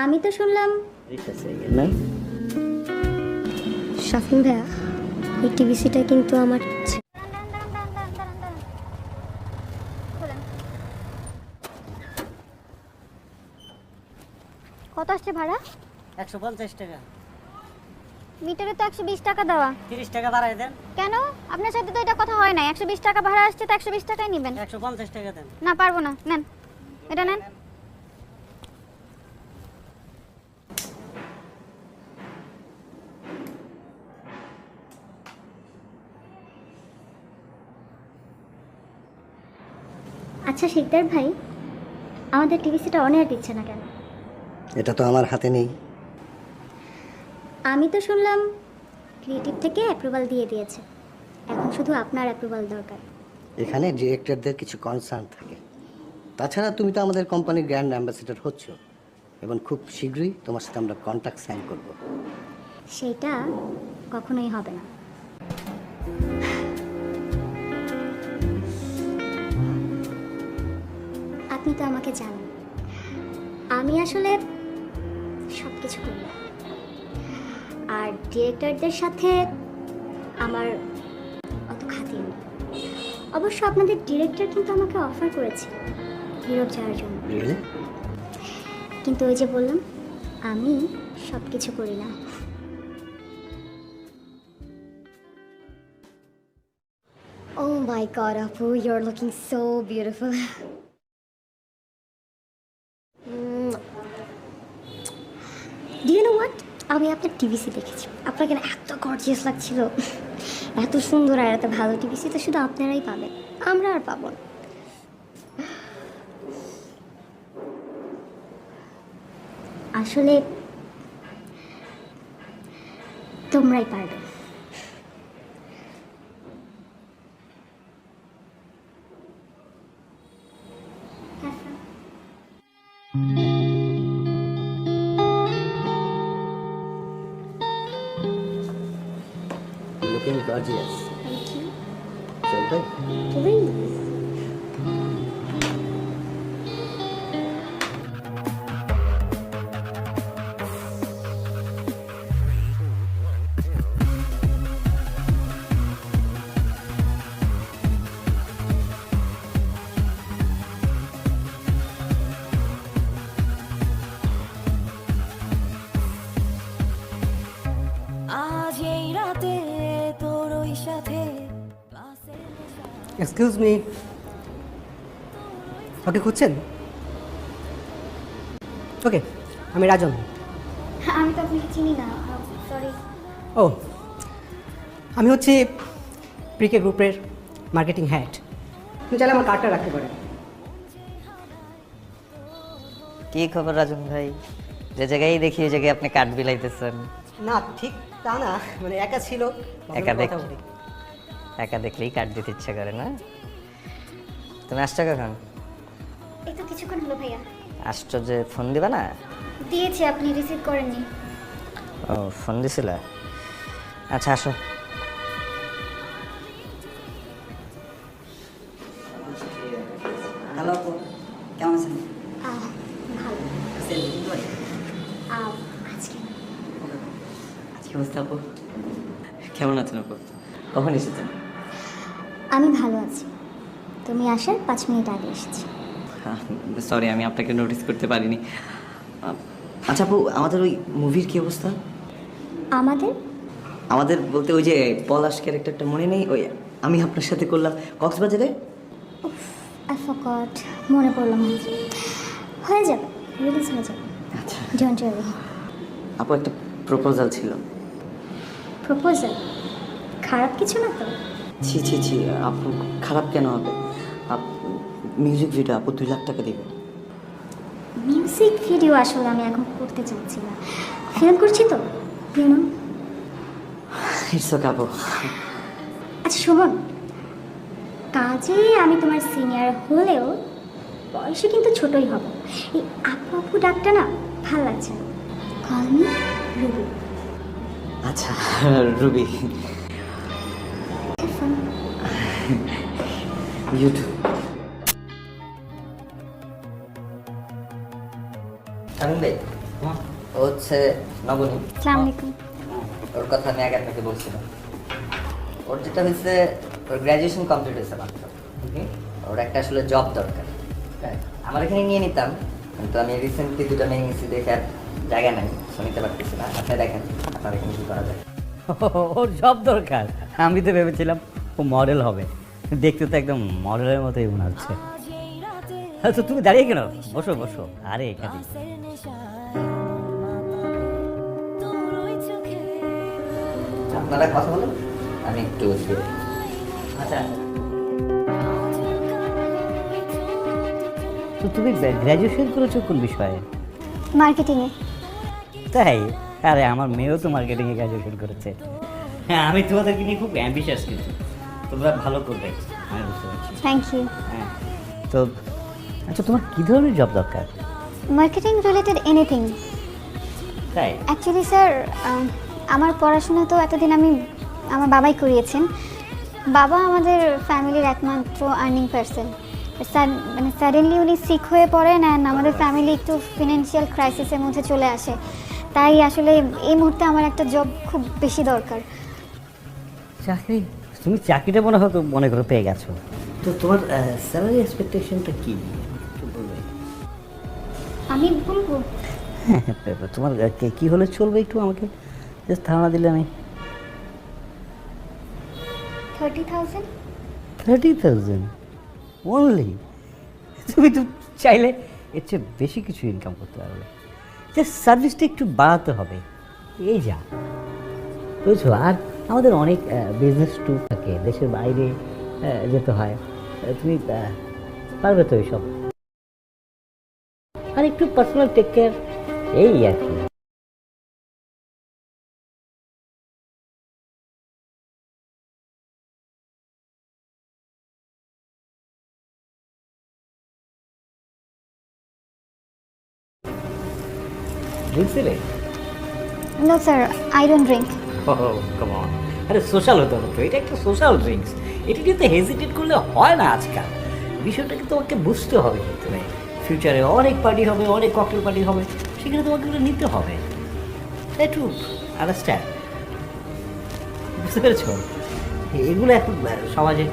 আমি তো শুনলাম শাফিন ভাইয়া এই টিভিসিটা কিন্তু আমার কত আসছে ভাড়া? 150 টাকা। মিটারে তো 120 টাকা দেওয়া। 30 টাকা বাড়াই দেন। কেন? আপনার সাথে তো এটা কথা হয় না। 120 টাকা ভাড়া আসছে তো 120 টাকাই নেবেন। 150 টাকা দেন। না পারবো না, নেন এটা নেন। আচ্ছা শিকদার ভাই, আমাদের টিভিসিটা অনেক দিচ্ছে না কেন? এটা তো আমার হাতে নেই। আমি তো শুনলাম ক্রিয়েটিভ থেকে অ্যাপ্রুভাল দিয়ে দিয়েছে, এখন শুধু আপনার অ্যাপ্রুভাল দরকার। এখানে ডিরেক্টরদের কিছু কনসার্ন থাকে। তাছাড়া তুমি তো আমাদের কোম্পানির গ্র্যান্ড অ্যাম্বাসেডর হচ্ছ এবং খুব শীঘ্রই তোমার সাথে আমরা কন্ট্রাক্ট সাইন করব। সেইটা কখনোই হবে না। আপনি তো আমাকে জানেন, আমি আসলে সব কিছু করি। আর ডিরেক্টরদের সাথে আমার অত খাতির নেই। অবশ্য আপনাদের ডিরেক্টর কিন্তু আমাকে অফার করেছে ইউরোপ যাওয়ার জন্য, কিন্তু ওই যে বললাম আমি সব কিছু করি না। Oh my God, Apu, you're looking so beautiful. Do you know what? আমি আপনার টিভিসি দেখেছি, আপনাকে না এত গর্জিয়াস লাগছিল, এত সুন্দর আর এত ভালো টিভিসি তো শুধু আপনারাই পাবেন, আমরা আর পাবো না। আসলে তোমরাই পারবে। Looking gorgeous. Thank you. চলবে? Please. এক্সকিউজ মি, ওকে খুঁজছেন? ওকে, আমি রাজন। আমি তো আপনাকে চিনি না, সরি। ও, আমি হচ্ছে প্রিকে গ্রুপের মার্কেটিং হেড। তুমি চাইলে আমার কার্ডটা রাখতে পারেন। কি খবর রাজন ভাই? যে জায়গায় দেখি ওই জায়গায় আপনি কাঠ বিলাইতেছেন। না ঠিক তা না, মানে একা ছিল, একা কথা বলি। একা দেখলেই কাঠ দিতে ইচ্ছা করে না? তুমি আসছো কখন? এই তো কিছুক্ষণ হলো ভাইয়া। আসছো যে ফোন দিবা না? দিয়েছি, আপনি রিসিভ করেননি। ও ফোন দিছিল? আচ্ছা আসো। হ্যালো আপু, কেমন আছেন? ভালো। আজকে আজকে আজকে অবস্থা আপু কেমন আছেন আপু? কখন এসেছেন? আমি ভালো আছি, তুমি আসার 5 মিনিট আগে এসেছি। সরি, আমি আপনাকে নোটিস করতে পারিনি। আচ্ছা আপু, আমাদের ওই মুভির কি অবস্থা? আমাদের আমাদের বলতে ওই যে পলাশ ক্যারেক্টারটা মনে নেই, ওই আমি আপনার সাথে করলাম কক্সবাজারে। আই ফরগট, মনে পড়লাম। হয়ে যাবে, রিলিজ হয়ে যাবে। আচ্ছা ডোন্ট ওয়ারি। আপু, একটা প্রপোজাল ছিল। প্রপোজাল? খারাপ কিছু না তো? ছি ছি ছি আপু, খারাপ কেন হবে? মিউজিক ভিডিও আপু 2 লাখ টাকা দিবে। মিউজিক ভিডিও আসলে আমি এখন করতে চাচ্ছি না, ফিল্ম করছি তো, ইউনো। ইটস ওকে আপু। আচ্ছা শোভন, কাজে আমি তোমার সিনিয়র হলেও বয়সে কিন্তু ছোটই হব। এই আপু আপু ডাকটা না ভাল লাগছে না। Call me Ruby. আচ্ছা রুবি। ইউটিউব। কারণ ভাই ও হচ্ছে নবনী। আসসালামু আলাইকুম। ওর কথা আমি আগে আপনাকে বলছিলাম। ওর যেটা হয়েছে, ওর গ্র্যাজুয়েশন কমপ্লিট হয়েছে মাত্র। ওর একটা আসলে জব দরকার। হ্যাঁ, আমার এখানে নিয়ে নিতাম, কিন্তু আমি রিসেন্টলি দুটো মেয়ে নিয়েছি দেখে আর জায়গা নাই, শুনিতে পারতেছি না। আপনি দেখেন আপনার এখানে কী করা যায়। ওর জব দরকার? আমি তো ভেবেছিলাম ও মডেল হবে, দেখতে তো একদম মডেলের মতোই মনে হচ্ছে। তো তুমি দাঁড়িয়ে কেন? বসো বসো। আরে এখানে আপনারা কথা বলেন, আমি একটু ওদিকে। আচ্ছা, তো তুমি গ্র্যাজুয়েশন করেছো কোন বিষয়ে? মার্কেটিংয়ে। তাই? আরে আমার মেয়েও তো মার্কেটিংয়ে গ্র্যাজুয়েশন করেছে। হ্যাঁ, আমি তোমাদেরকে নিয়ে খুব অ্যাম্বিশাস, কিন্তু তোমরা ভালো করবে আমি বুঝতে পারছি। Thank you. হ্যাঁ, তো আচ্ছা, তোমার কী ধরনের জব দরকার? Marketing related anything. তাই? অ্যাকচুয়ালি স্যার, আমার পড়াশোনা তো এতদিন আমার বাবাই করিয়েছেন। বাবা আমাদের ফ্যামিলির একমাত্র আর্নিং পার্সন। মানে সাডেনলি উনি সিক হয়ে পড়েন অ্যান্ড আমাদের ফ্যামিলি একটু ফিনান্সিয়াল ক্রাইসিসের মধ্যে চলে আসে। তাই আসলে এই মুহূর্তে আমার একটা জব খুব বেশি দরকার। চাকরি? তুমি চাকরিটা মনে করো পেয়ে গেছো, তো তোমার স্যালারি এক্সপেকটেশনটা কী একটু বলবে? আমি বলবো হ্যাঁ, তোমার কী হলে চলবে একটু আমাকে জাস্ট ধারণা দিলে আমি। 30,000। 30,000 অনলি? তুমি তো চাইলে এর চেয়ে বেশি কিছু ইনকাম করতে পারবে, যে সার্ভিসটা একটু বাড়াতে হবে, এই যা বুঝছো। আর আমাদের অনেক বিজনেস ট্যুর থাকে, দেশের বাইরে যেতে হয়। তুমি পারবে তো এইসব, আর একটু পার্সোনাল টেক কেয়ার, এই আর কি। বুঝছিলে? No sir, I don't drink. Come on, আরে সোশ্যাল হতে হবে তো, এটা একটা সোশ্যাল ড্রিঙ্কস, এটা নিয়ে তো হেজিটেট করলে হয় না আজকাল। বিষয়টাকে তোমাকে বুঝতে হবে, কিন্তু ফিউচারে অনেক পার্টি হবে, অনেক ককটেল পার্টি হবে, সেখানে তোমাকে এগুলো নিতে হবে, একটু আন্ডারস্ট্যান্ড, বুঝতে পেরেছো? এগুলো এখন সমাজে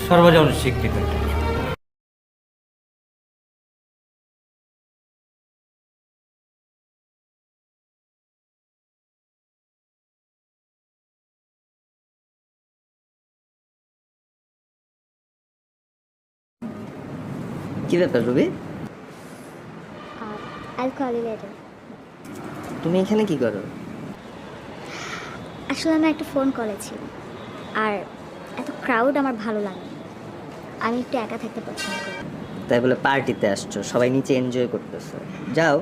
সর্বজন স্বীকৃত একটা বিষয়। কী ব্যাপার রবি, অ্যালকোহল রিলেটেড। তুমি এখানে কি করো? আসলে আমি একটা ফোন কলে ছিল, আর এত ক্রাউড আমার ভালো লাগে না। আমি একটু একা থাকতে পছন্দ করি। তাই বলে পার্টিতে আসছো, সবাই নিচে এনজয় করতেছো, যাও।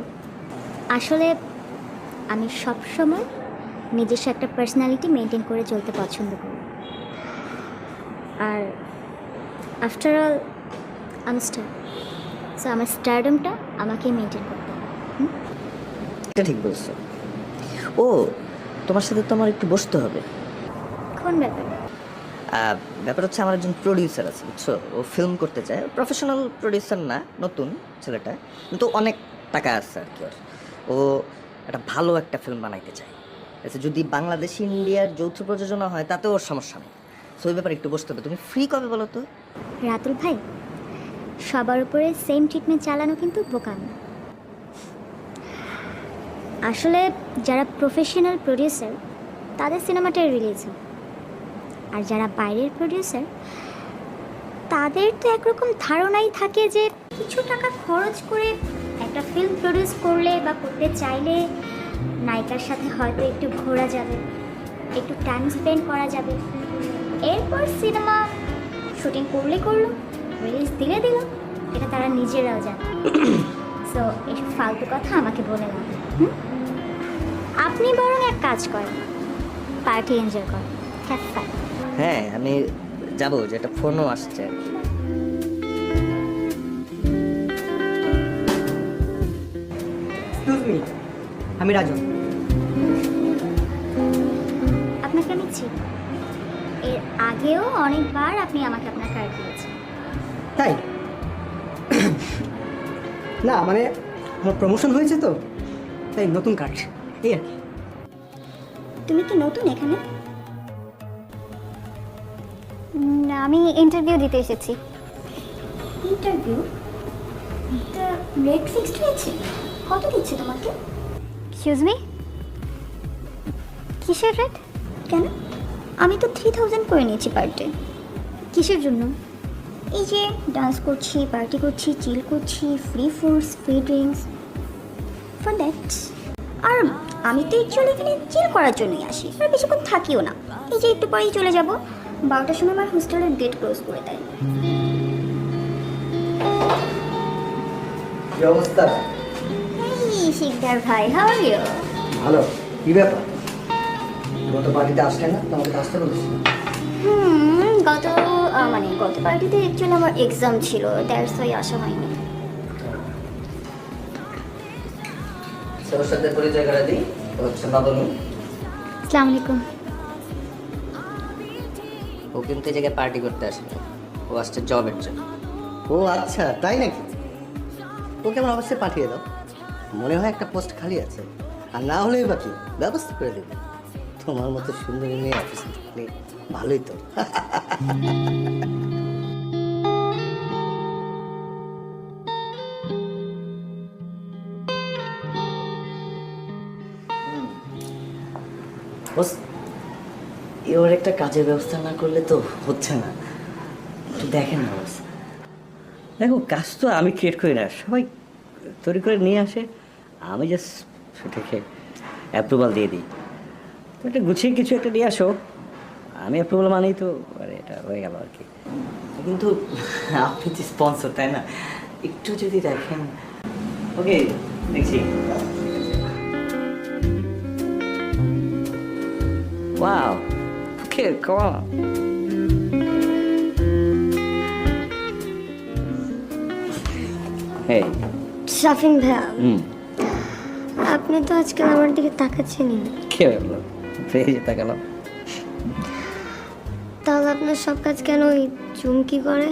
আসলে আমি সবসময় নিজস্ব একটা পার্সোনালিটি মেনটেন করে চলতে পছন্দ করি। আর আফটার অল আমি স্টার, সো আমার স্টারডমটা আমাকে মেনটেন করতে হবে। এটা ঠিক বলছো। ও, তোমার সাথে তো আমার একটু বসতে হবে। কোন ব্যাপার? ব্যাপার হচ্ছে, আমার একজন প্রডিউসার আছে, বুঝছো? ও ফিল্ম করতে চায়, প্রফেশনাল প্রডিউসার না, নতুন ছেলেটা, কিন্তু অনেক টাকা আছে আর কি ওর। ও একটা ভালো একটা ফিল্ম বানাইতে চায়। আচ্ছা, যদি বাংলাদেশ ইন্ডিয়ার যৌথ প্রযোজনা হয় তাতে ওর সমস্যা নেই। সো ওই ব্যাপারে একটু বসতে হবে। তুমি ফ্রি কবে বলো তো? রাতুল ভাই, সবার উপরে সেম ট্রিটমেন্ট চালানো কিন্তু বোকামি। আসলে যারা প্রফেশনাল প্রডিউসার তাদের সিনেমাটাই রিলিজ হয়, আর যারা বাইরের প্রডিউসার তাদের তো একরকম ধারণাই থাকে যে কিছু টাকা খরচ করে একটা ফিল্ম প্রডিউস করলে বা করতে চাইলে নায়িকার সাথে হয়তো একটু ঘোরা যাবে, একটু টাইম স্পেন্ড করা যাবে, এরপর সিনেমা শুটিং করলে করলো, রিলিজ দিলে দিল, এটা তারা নিজেরাও জানে। সো এসব ফালতু কথা আমাকে বলে না। আপনি বরং এক কাজ করেন, পার্টি এনজয় করেন, হ্যাভ ফান। হ্যাঁ, আমি যাবো, যে একটা ফোনও আসছে আর কি। এক্সকিউজ মি, আমি রাজু। আপনাকে আমি চিনি, এর আগেও অনেকবার আপনি আমাকে আপনার কার্ড দিয়েছেন। তাই? না মানে আমার প্রমোশন হয়েছে তো, তাই নতুন কার্ড এই আর কি। তুমি কি নতুন এখানে? না, আমি ইন্টারভিউ দিতে এসেছি। ইন্টারভিউ? রেট ফিক্সড হয়েছে? কত দিচ্ছে তোমাকে? এক্সকিউজ মি, কিসের রেট? কেন? আমি তো 3000 করে নিয়েছি পার ডে। কিসের জন্য? এই যে ডান্স করছি, পার্টি করছি, চিল করছি, free foods, free drinks, for that. আর আমি তো অ্যাকচুয়ালি এখানে চিল করার জন্যই আসি, আর বেশিক্ষণ থাকিও না। এই যে একটু পরেই চলে যাব, 12টার সময় আমার হোস্টেলের গেট ক্লোজ করে দেয়। কি অবস্থা? এই শিকদার ভাই, হাউ আর ইউ? ভালো। কি ব্যাপার, গত পার্টিতে আসলে না? তোমাকে তো আসতে বলেছি। গত পার্টিতে অ্যাকচুয়ালি আমার এক্সাম ছিল, দ্যাটস ওয়াই আসা হয়নি। সবার সাথে পরিচয় করে দিই, ও হচ্ছে নবমী। আসসালামু আলাইকুম। ও কিন্তু এই জায়গায় পার্টি করতে আসে না, ও আসছে জবের জন্য। ও আচ্ছা, তাই নাকি? ওকে আমার অবশ্যই পাঠিয়ে দাও, মনে হয় একটা পোস্ট খালি আছে। আর না হলেই বাকি ব্যবস্থা করে দেবে। তোমার মতো সুন্দরী মেয়ে অফিসে থাকলে ভালোই তো। বস, এর একটা কাজের ব্যবস্থা না করলে তো হচ্ছে না। একটু দেখেন না বস। দেখো, কাজ তো আমি ক্রিয়েট করি না, সবাই তৈরি করে নিয়ে আসে, আমি জাস্ট সেটাকে অ্যাপ্রুভাল দিয়ে দিই। তো একটা গুছিয়ে কিছু একটা নিয়ে আসো, আমি অ্যাপ্রুভাল মানেই তো এটা হয়ে গেল আর কি। কিন্তু আপনি যে স্পন্সর, তাই না? একটু যদি দেখেন। ওকে, দেখছি। Wow. Okay, come on. Hey. Shafin ভাইয়া, হুম, আপনি তো আজকাল আমার দিকে তাকাচ্ছেনই না। কে বললো? পেয়ে তাকালাম। তাহলে আপনার সব কাজ কেন ওই চুমকি করে?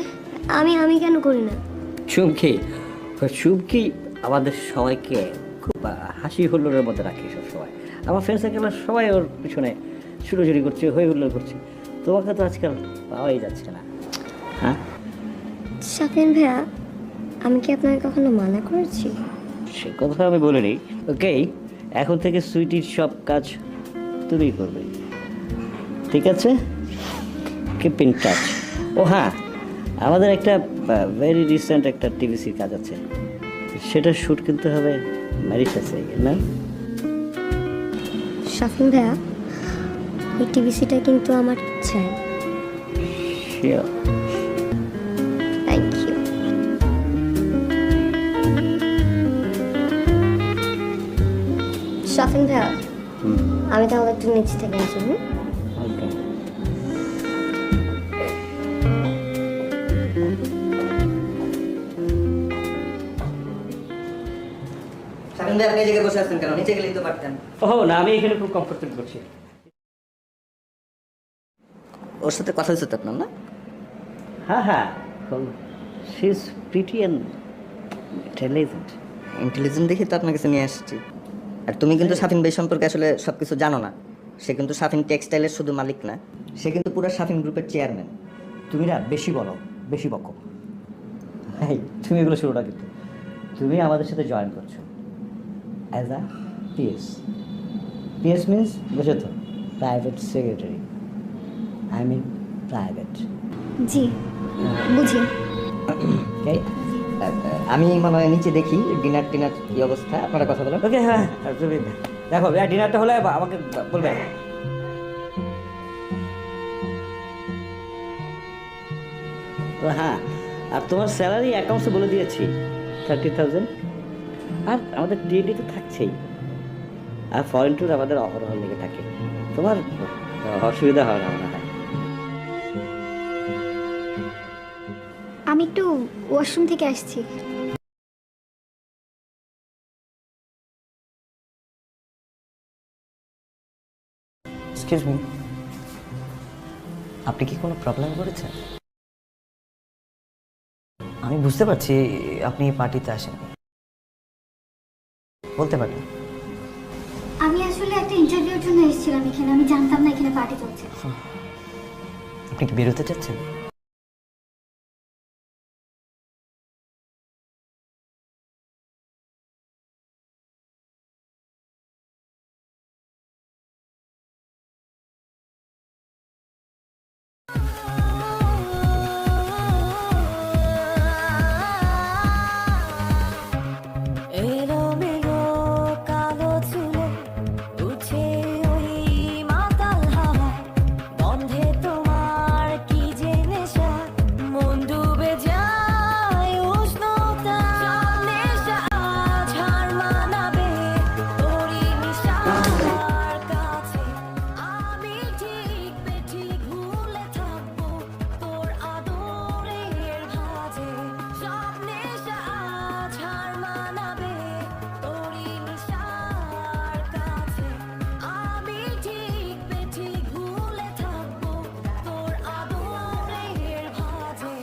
আমি কেন করি না? চুমকি, চুমকি আমাদের সবাইকে খুব হাসি হুল্লোড়ের মধ্যে রাখি সব সময়। আমার ফ্রেন্ড সার্কেল সবাই ওর পিছনে ছুটোছুটি করছে, হই হুল্লোড় করছে। তোমাকে তো আজকাল পাওয়াই যাচ্ছে না। হ্যাঁ, শাফিন ভাইয়া, আমি কি আপনাকে কখনো মানা করেছি? সে কথা আমি বলিনি। ওকে, এখন থেকে সুইটির সব কাজ তুমিই করবে, ঠিক আছে? Keep in touch. ও হ্যাঁ, আমাদের একটা ভেরি রিসেন্ট একটা টিভিসির কাজ আছে, সেটা শ্যুট কিনতে হবে ম্যারিটাসে, না? শাফিন ভাইয়া, এই টিভিসিটা কিন্তু আমার চাই। শিওর। Thank you. শাফিন ভাইয়া, আমি তাহলে একটু নিচে থেকে আসি। ওকে। শাকিল ভাই, আপনি এই জায়গায় বসে আছেন কেন? নিচে গেলেই তো পারতেন। ও না, আমি এখানে খুব কমফোর্টেবল করছি। ওর সাথে কথা হচ্ছে তো আপনার, না? হ্যাঁ হ্যাঁ, she is pretty and intelligent. Intelligent দেখে তো আপনার কাছে নিয়ে আসছি। আর তুমি কিন্তু শাফিন ভাই সম্পর্কে আসলে সব কিছু জানো না। সে কিন্তু শাফিন টেক্সটাইলের শুধু মালিক না, সে কিন্তু পুরো শাফিন গ্রুপের চেয়ারম্যান। তুমি না বেশি বলো, বেশি বকো। এই, তুমি এগুলো শুরু না, কিন্তু তুমি আমাদের সাথে জয়েন করছো as a PS. PS means, বুঝো তো, private secretary. I mean private. জি, বুঝি। ওকে, আমি মনে হয় নিচে দেখি ডিনার টিনার কি অবস্থা, আপনারা কথা বলেন। ওকে, হ্যাঁ, তুমি দেখো, ডিনারটা হলে আমাকে বলবে। তো হ্যাঁ, আর তোমার স্যালারি অ্যাকাউন্টসে বলে দিয়েছি 30,000। আর আমাদের ডিএডি তো থাকছেই, আর ফরেন ট্যুর আমাদের অহরহ লেগে থাকে। তোমার অসুবিধা হয় না মনে হয়? আমি একটু ওয়াশরুম থেকে আসছি। এক্সকিউজ মি, আপনি কি কোনো প্রবলেম করেছেন? আমি বুঝতে পারছি আপনি এই পার্টিতে আসেন, বলতে পারেন। অ্যাকচুয়ালি একটা ইন্টারভিউর জন্য এসেছিলাম এখানে, আমি জানতাম না এখানে পার্টি চলছে। আপনি কি বেরোতে চাচ্ছেন? এলোমেলো কালো চুলে উঠে ওই মাতাল হাওয়া, গন্ধে তোমার কি যে নেশা, মন ডুবে যায় উষ্ণতা। নেশা আজ হার মানাবে তোরই নিশার কাছে, আমি ঠিক বেঠিক ভুলে থাকবো তোর আদরের ভাঁজে। সব নেশা আজ হার মানাবে তোরই নিশার কাছে, আমি ঠিক বেঠিক ভুলে থাকবো তোর আদরের ভাঁজে।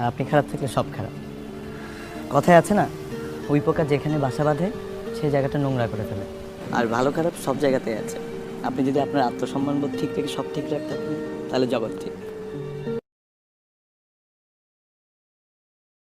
আর আপনি খারাপ থাকলে সব খারাপ। কথায় আছে না, ওই পোকা যেখানে বাসা বাঁধে সেই জায়গাটা নোংরা করে ফেলে। আর ভালো খারাপ সব জায়গাতেই আছে। আপনি যদি আপনার আত্মসম্মানবোধ ঠিক রেখে সব ঠিক রাখতে পারেন, তাহলে জগৎ ঠিক।